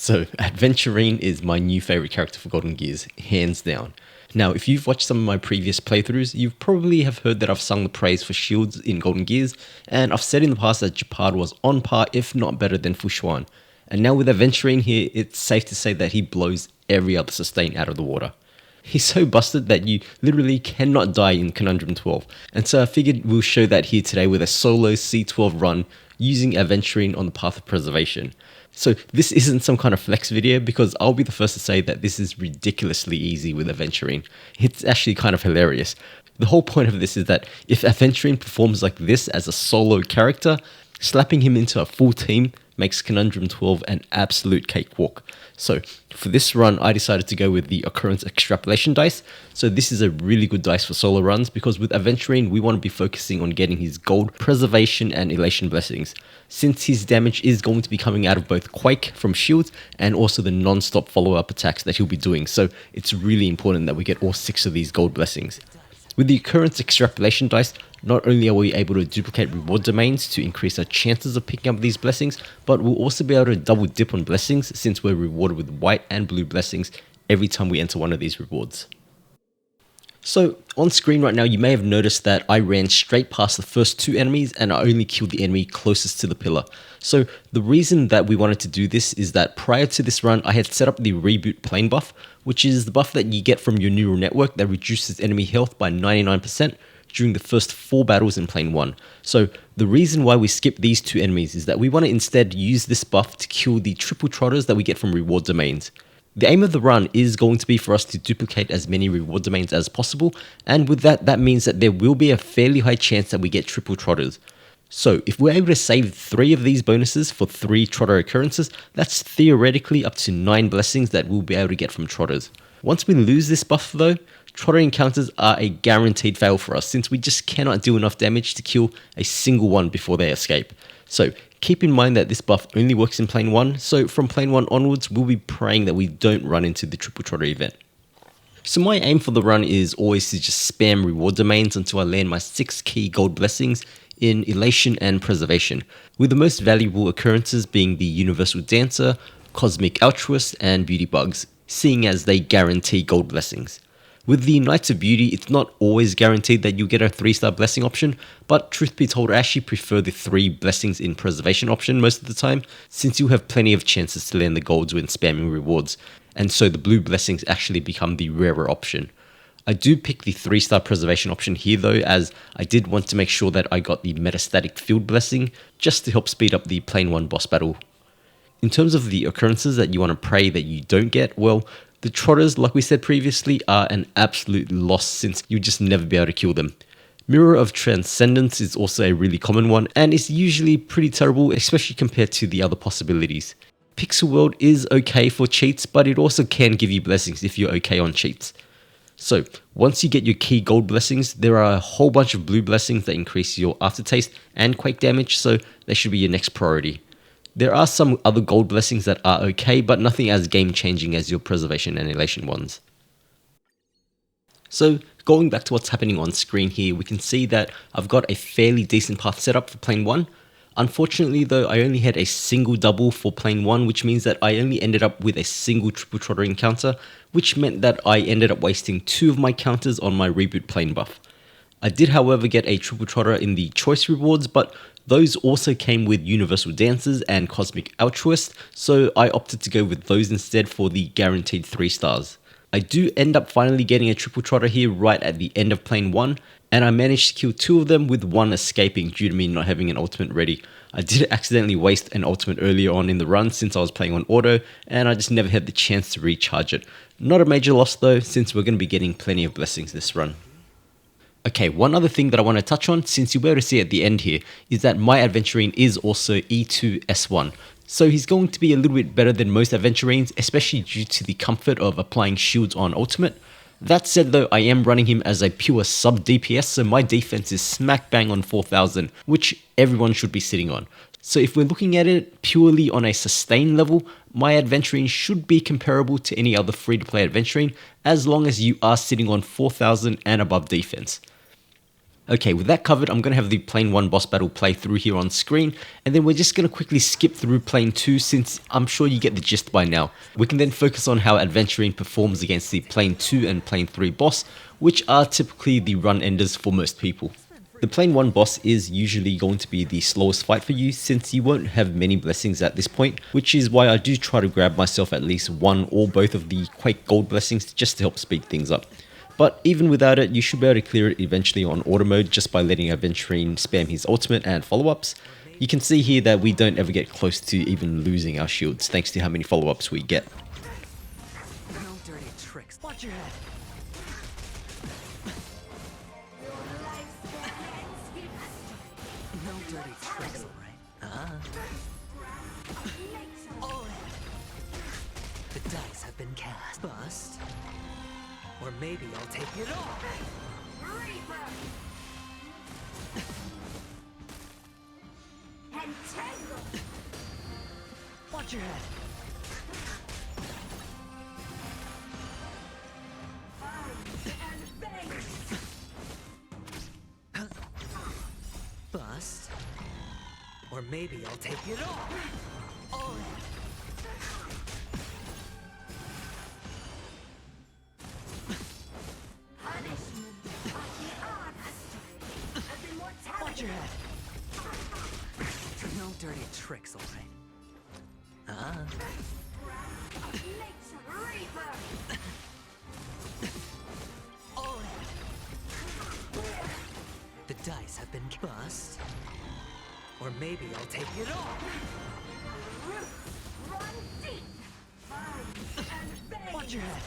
So Aventurine is my new favorite character for Gold&Gears, hands down. Now, if you've watched some of my previous playthroughs, you probably have heard that I've sung the praise for shields in Gold&Gears, and I've said in the past that Gepard was on par, if not better than Fushuan. And now with Aventurine here, it's safe to say that he blows every other sustain out of the water. He's so busted that you literally cannot die in Conundrum 12, and so I figured we'll show that here today with a solo C12 run using Aventurine on the path of preservation. So this isn't some kind of flex video because I'll be the first to say that this is ridiculously easy with Aventurine. It's actually kind of hilarious. The whole point of this is that if Aventurine performs like this as a solo character, slapping him into a full team makes Conundrum 12 an absolute cakewalk. So for this run, I decided to go with the Occurrence Extrapolation dice. So this is a really good dice for solo runs because with Aventurine, we want to be focusing on getting his gold, preservation, and elation blessings. Since his damage is going to be coming out of both Quake from shields and also the non-stop follow-up attacks that he'll be doing. So it's really important that we get all 6 of these gold blessings. With the Occurrence Extrapolation dice, not only are we able to duplicate reward domains to increase our chances of picking up these blessings, but we'll also be able to double dip on blessings since we're rewarded with white and blue blessings every time we enter one of these rewards. So on screen right now, you may have noticed that I ran straight past the first 2 enemies and I only killed the enemy closest to the pillar. So the reason that we wanted to do this is that prior to this run, I had set up the reboot plane buff, which is the buff that you get from your neural network that reduces enemy health by 99% during the first 4 battles in plane 1. So the reason why we skip these 2 enemies is that we want to instead use this buff to kill the triple trotters that we get from reward domains. The aim of the run is going to be for us to duplicate as many reward domains as possible, and with that, that means that there will be a fairly high chance that we get triple trotters. So if we're able to save 3 of these bonuses for 3 trotter occurrences, that's theoretically up to 9 blessings that we'll be able to get from trotters. Once we lose this buff though, trotter encounters are a guaranteed fail for us since we just cannot do enough damage to kill a single one before they escape. So keep in mind that this buff only works in plane 1, so from plane 1 onwards we'll be praying that we don't run into the triple trotter event. So my aim for the run is always to just spam reward domains until I land my 6 key gold blessings in elation and preservation, with the most valuable occurrences being the Universal Dancer, Cosmic Altruist, and Beauty Bugs, seeing as they guarantee gold blessings. With the Knights of Beauty, it's not always guaranteed that you'll get a 3-star blessing option, but truth be told, I actually prefer the 3 blessings in preservation option most of the time, since you have plenty of chances to land the golds when spamming rewards, and so the blue blessings actually become the rarer option. I do pick the 3-star preservation option here though, as I did want to make sure that I got the metastatic field blessing, just to help speed up the plane 1 boss battle. In terms of the occurrences that you want to pray that you don't get, well, the trotters, like we said previously, are an absolute loss since you just never be able to kill them. Mirror of Transcendence is also a really common one and is usually pretty terrible, especially compared to the other possibilities. Pixel World is okay for cheats, but it also can give you blessings if you're okay on cheats. So once you get your key gold blessings, there are a whole bunch of blue blessings that increase your aftertaste and quake damage, so they should be your next priority. There are some other gold blessings that are okay, but nothing as game-changing as your preservation and elation ones. So going back to what's happening on screen here, we can see that I've got a fairly decent path set up for plane 1. Unfortunately though, I only had a single double for plane 1, which means that I only ended up with a single triple trotter encounter, which meant that I ended up wasting 2 of my counters on my reboot plane buff. I did however get a triple trotter in the choice rewards, but those also came with Universal Dancers and Cosmic Altruist, so I opted to go with those instead for the guaranteed 3 stars. I do end up finally getting a triple trotter here right at the end of plane 1, and I managed to kill 2 of them with 1 escaping due to me not having an ultimate ready. I did accidentally waste an ultimate earlier on in the run since I was playing on auto, and I just never had the chance to recharge it. Not a major loss though, since we're going to be getting plenty of blessings this run. Okay, one other thing that I want to touch on, since you'll be able to see at the end here, is that my Aventurine is also E2S1. So he's going to be a little bit better than most Aventurines, especially due to the comfort of applying shields on ultimate. That said though, I am running him as a pure sub DPS, so my defense is smack bang on 4000, which everyone should be sitting on. So if we're looking at it purely on a sustain level, my Aventurine should be comparable to any other free-to-play Aventurine, as long as you are sitting on 4000 and above defense. Okay, with that covered, I'm going to have the Plane 1 boss battle play through here on screen, and then we're just going to quickly skip through Plane 2 since I'm sure you get the gist by now. We can then focus on how Aventurine performs against the Plane 2 and Plane 3 boss, which are typically the run enders for most people. The Plane 1 boss is usually going to be the slowest fight for you since you won't have many blessings at this point, which is why I do try to grab myself at least one or both of the Quake Gold blessings just to help speed things up. But even without it, you should be able to clear it eventually on auto mode just by letting Aventurine spam his ultimate and follow-ups. You can see here that we don't ever get close to even losing our shields thanks to how many follow-ups we get. No dirty tricks. Watch your head. No dirty tricks, alright? Oh. The dice have been cast. Bust. Or maybe I'll take it all. Watch your head. Bust. Or maybe I'll take it all. Oh. Watch your head. No dirty tricks, alright? Oh. The dice have been bust. Or maybe I'll take it all. Watch your head.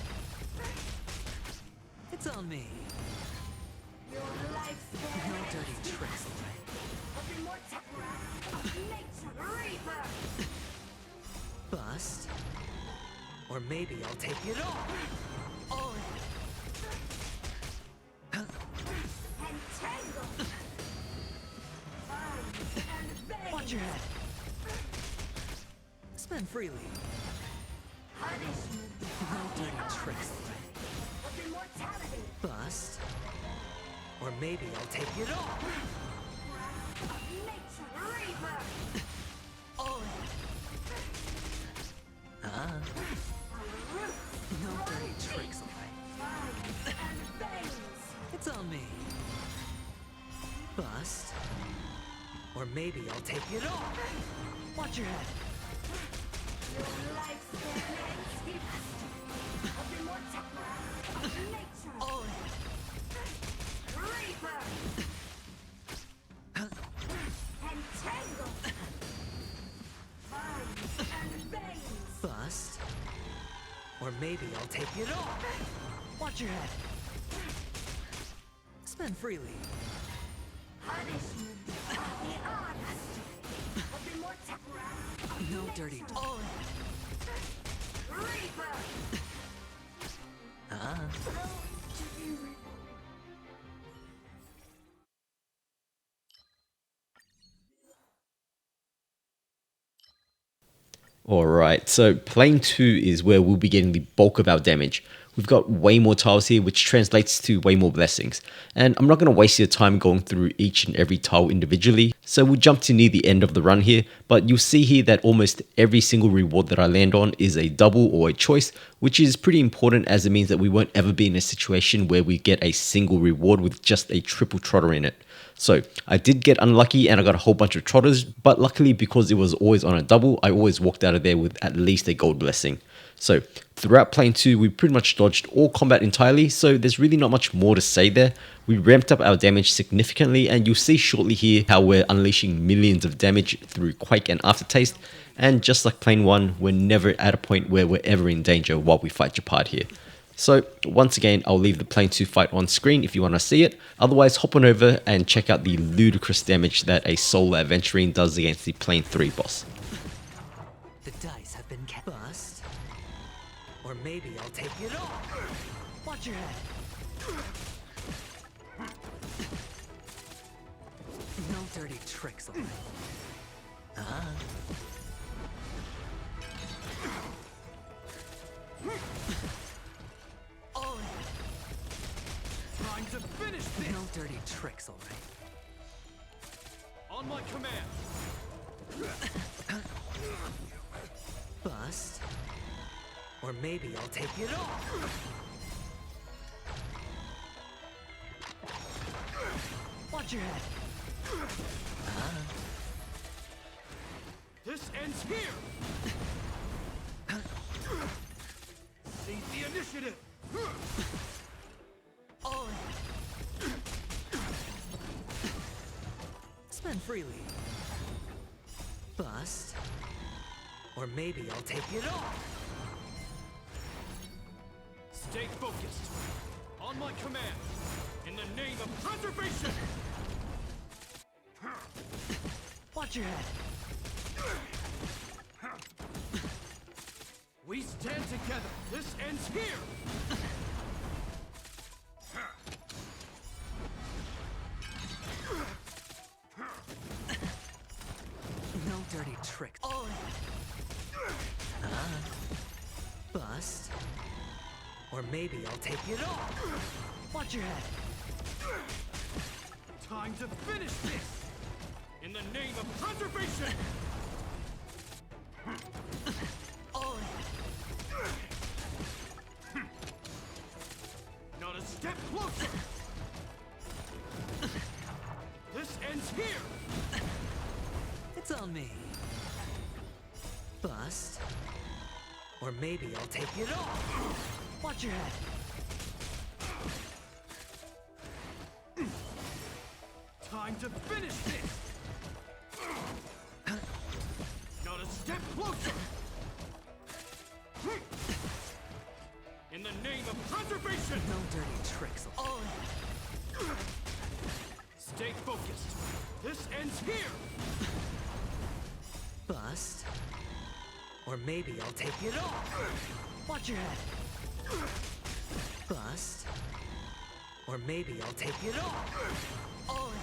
It's on me. No dirty tricks, alright? Bust. Or maybe I'll take it all. Oh. Watch your head. Spend freely. No dirty tricks, alright? Bust. Or maybe I'll take it all. Oh. No dirty tricks, alright? It's on me. Bust. Or maybe I'll take it all. Watch your head. Oh. Bust. Or maybe I'll take it all. Watch your head. Spend freely. No dirty. Oh. Alright, so Plane 2 is where we'll be getting the bulk of our damage. We've got way more tiles here, which translates to way more blessings. And I'm not going to waste your time going through each and every tile individually, so we'll jump to near the end of the run here, but you'll see here that almost every single reward that I land on is a double or a choice, which is pretty important as it means that we won't ever be in a situation where we get a single reward with just a triple trotter in it. So I did get unlucky and I got a whole bunch of trotters, but luckily because it was always on a double, I always walked out of there with at least a gold blessing. So throughout Plane 2, we pretty much dodged all combat entirely, so there's really not much more to say there. We ramped up our damage significantly, and you'll see shortly here how we're unleashing millions of damage through Quake and Aftertaste, and just like Plane 1, we're never at a point where we're ever in danger while we fight Gepard here. So once again, I'll leave the Plane 2 fight on screen if you want to see it. Otherwise, hop on over and check out the ludicrous damage that a solo Aventurine does against the Plane 3 boss. The dice have been bust. Or maybe I'll take it all. Watch your head. No dirty tricks, alright? Oh. Time to finish this. No dirty tricks, alright? On my command! Bust. Or maybe I'll take it off! Watch your head! This ends here! Seize the initiative! All in! Spend freely. Bust. Or maybe I'll take it off! Stay focused! On my command! In the name of conservation! Watch your head! We stand together! This ends here! No dirty tricks. All in! Bust. Or maybe I'll take it off! Watch your head! Time to finish this! In the name of conservation! All in! Not a step closer! This ends here! It's on me. Bust. Or maybe I'll take it off! Watch your head! Time to finish this! Not a step closer! In the name of conservation! No dirty tricks. All in! Stay focused! This ends here! Bust. Or maybe I'll take it off! Watch your head! Bust. Or maybe I'll take it off! All in!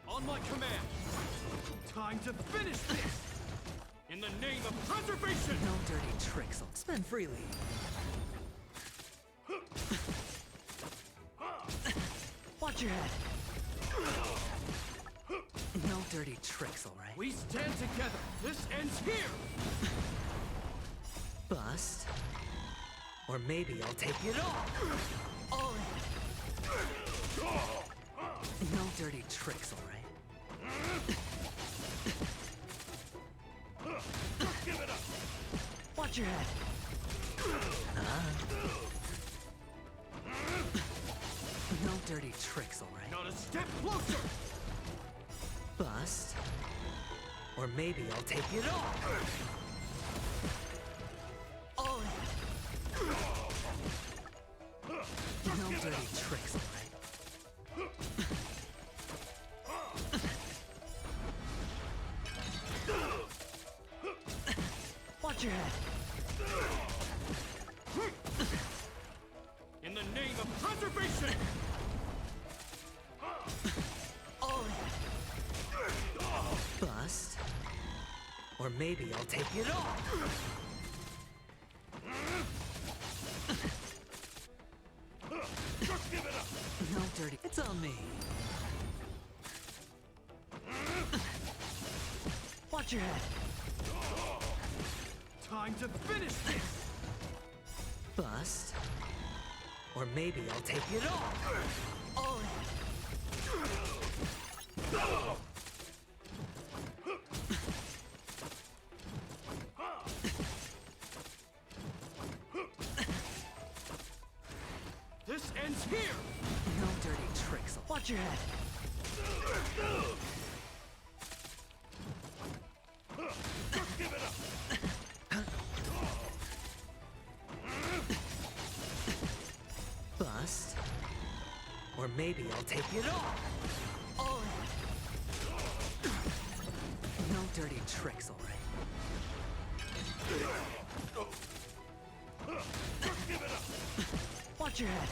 On my command! Time to finish this! In the name of conservation! No dirty tricks. Spend freely. Watch your head. No dirty tricks, alright? We stand together! This ends here! Bust. Or maybe I'll take it off! All in! No dirty tricks, alright? Give it up! Watch your head! No dirty tricks, alright? Not a step closer! Bust. Or maybe I'll take it off! All in! No dirty tricks, alright? Watch your head! In the name of conservation! All in! Bust. Or maybe I'll take it off! Just give it up! No dirty. It's on me. Watch your head. Time to finish this! Bust. Or maybe I'll take it off! All in! This ends here! No dirty tricks. Watch your head. Just give it up! Bust. Or maybe I'll take it off! All in! No dirty tricks, alright? Just give it up! Watch your head.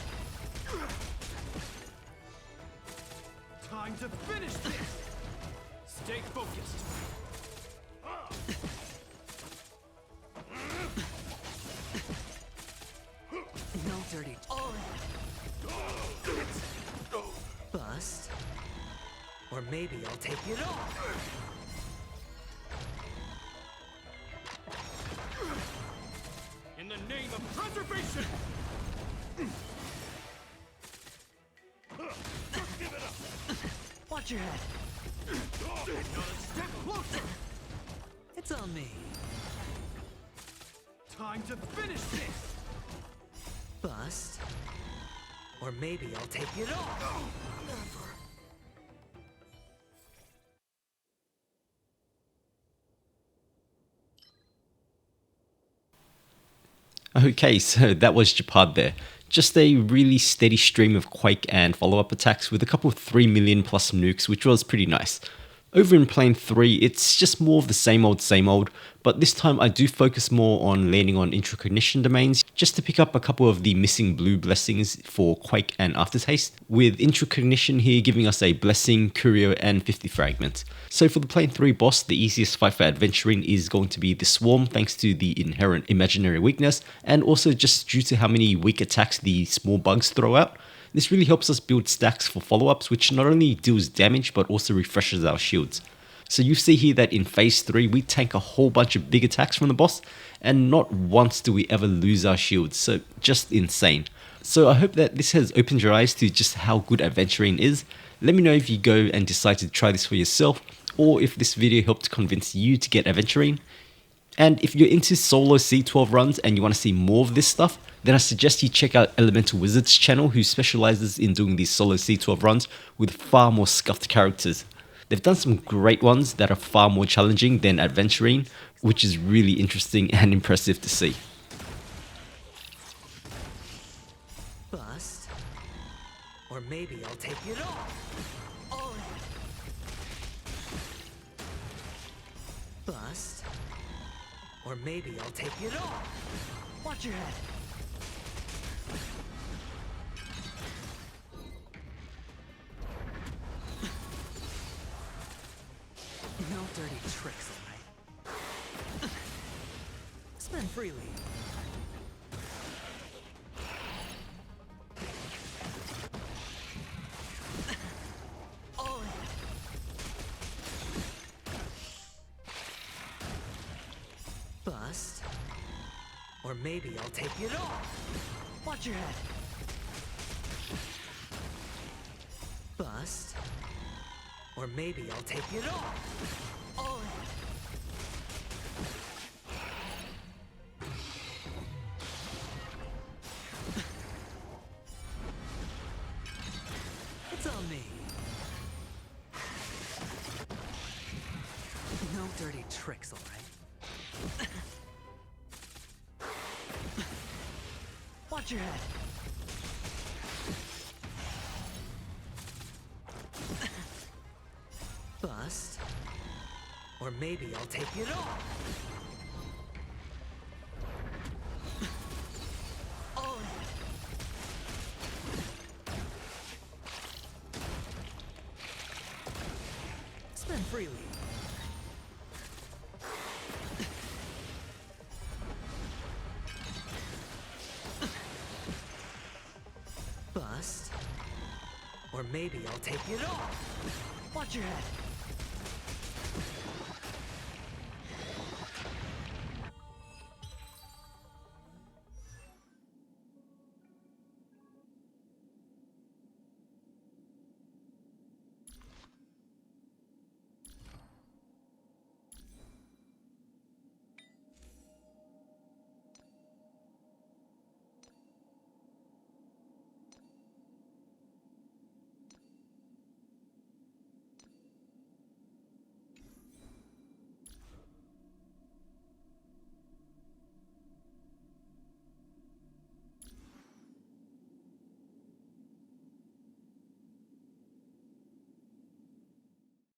Time to finish this! Stay focused! Or maybe I'll take it off. In the name of preservation! Give it up! Watch your head. Not a step closer! It's on me. Time to finish this! Bust. Or maybe I'll take it off. Okay, so that was Gepard there. Just a really steady stream of Quake and follow-up attacks with a couple of 3 million plus nukes, which was pretty nice. Over in Plane 3, it's just more of the same old, but this time I do focus more on landing on intracognition domains, just to pick up a couple of the missing blue blessings for Quake and Aftertaste, with intracognition here giving us a blessing, curio, and 50 fragments. So for the Plane 3 boss, the easiest fight for Aventurine is going to be the Swarm, thanks to the inherent imaginary weakness, and also just due to how many weak attacks the small bugs throw out. This really helps us build stacks for follow-ups, which not only deals damage but also refreshes our shields. So you see here that in phase 3 we tank a whole bunch of big attacks from the boss, and not once do we ever lose our shields, so just insane. So I hope that this has opened your eyes to just how good Aventurine is. Let me know if you go and decide to try this for yourself, or if this video helped convince you to get Aventurine. And if you're into solo C12 runs and you want to see more of this stuff, then I suggest you check out Elemental Wizard's channel, who specializes in doing these solo C12 runs with far more scuffed characters. They've done some great ones that are far more challenging than Aventurine, which is really interesting and impressive to see. Bust. Or maybe I'll take it off. All right. Bust. Or maybe I'll take it off. Watch your head. No dirty tricks, alright? Spend freely. All in. Bust. Or maybe I'll take it off. Watch your head. Bust. Or maybe I'll take it off. All in. It's on me. No dirty tricks, alright? Watch your head. Bust. Or maybe I'll take it off. All in. Spend freely. Bust. Or maybe I'll take it off. Watch your head.